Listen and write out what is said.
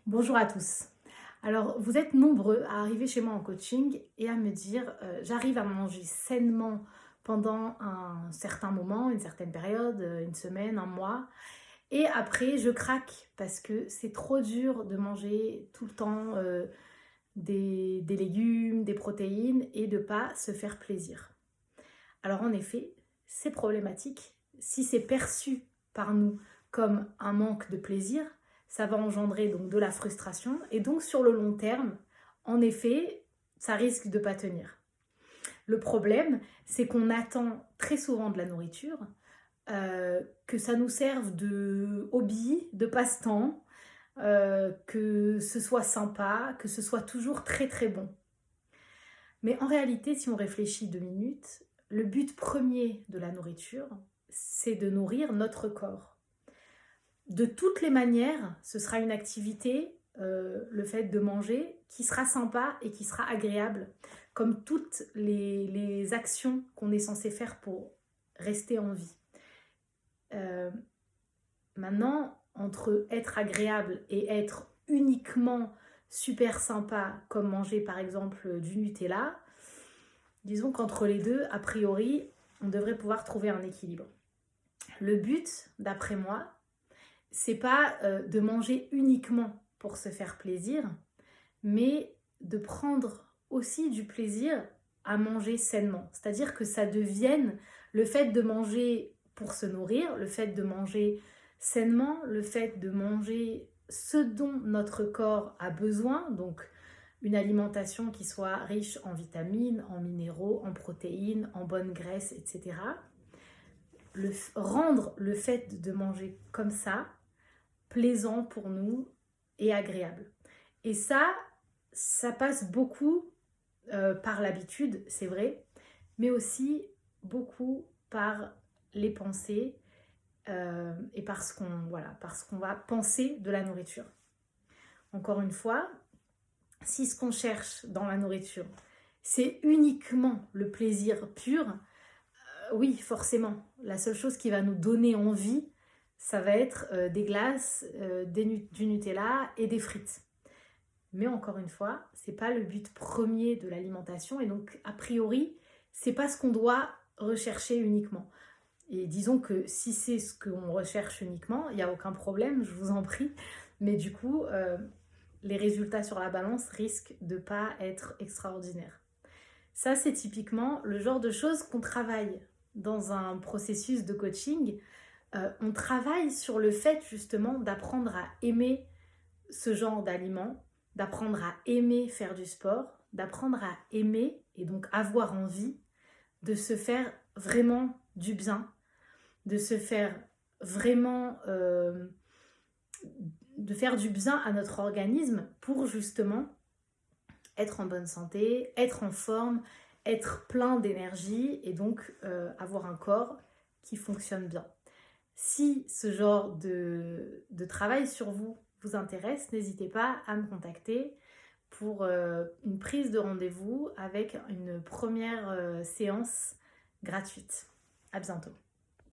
Bonjour à tous. Alors, vous êtes nombreux à arriver chez moi en coaching et à me dire j'arrive à manger sainement pendant un certain moment, une certaine période, une semaine, un mois, et après je craque parce que c'est trop dur de manger tout le temps des légumes, des protéines et de pas se faire plaisir. Alors, en effet, c'est problématique. Si c'est perçu par nous comme un manque de plaisir, ça va engendrer donc de la frustration et donc sur le long terme, en effet, ça risque de ne pas tenir. Le problème, c'est qu'on attend très souvent de la nourriture, que ça nous serve de hobby, de passe-temps, que ce soit sympa, que ce soit toujours très très bon. Mais en réalité, si on réfléchit 2 minutes, le but premier de la nourriture, c'est de nourrir notre corps. De toutes les manières, ce sera une activité, le fait de manger, qui sera sympa et qui sera agréable, comme toutes les actions qu'on est censé faire pour rester en vie. Euh, Maintenant, entre être agréable et être uniquement super sympa, comme manger par exemple du Nutella, disons qu'entre les deux, a priori, on devrait pouvoir trouver un équilibre. Le but, d'après moi, c'est pas de manger uniquement pour se faire plaisir, mais de prendre aussi du plaisir à manger sainement. C'est-à-dire que ça devienne le fait de manger pour se nourrir, le fait de manger sainement, le fait de manger ce dont notre corps a besoin, donc une alimentation qui soit riche en vitamines, en minéraux, en protéines, en bonnes graisses, etc. Rendre le fait de manger comme ça plaisant pour nous et agréable. Et ça passe beaucoup par l'habitude, c'est vrai, mais aussi beaucoup par les pensées et parce qu'on va penser de la nourriture. Encore une fois, si ce qu'on cherche dans la nourriture, c'est uniquement le plaisir pur, oui, forcément, la seule chose qui va nous donner envie, ça va être des glaces, du Nutella et des frites. Mais encore une fois, c'est pas le but premier de l'alimentation et donc a priori, c'est pas ce qu'on doit rechercher uniquement. Et disons que si c'est ce qu'on recherche uniquement, il n'y a aucun problème, je vous en prie. Mais du coup, les résultats sur la balance risquent de pas être extraordinaires. Ça, c'est typiquement le genre de choses qu'on travaille dans un processus de coaching. On travaille sur le fait justement d'apprendre à aimer ce genre d'aliments, d'apprendre à aimer faire du sport, d'apprendre à aimer et donc avoir envie de se faire vraiment du bien, de se faire vraiment de faire du bien à notre organisme pour justement être en bonne santé, être en forme, être plein d'énergie et donc avoir un corps qui fonctionne bien. Si ce genre de travail sur vous vous intéresse, n'hésitez pas à me contacter pour une prise de rendez-vous avec une première séance gratuite. À bientôt.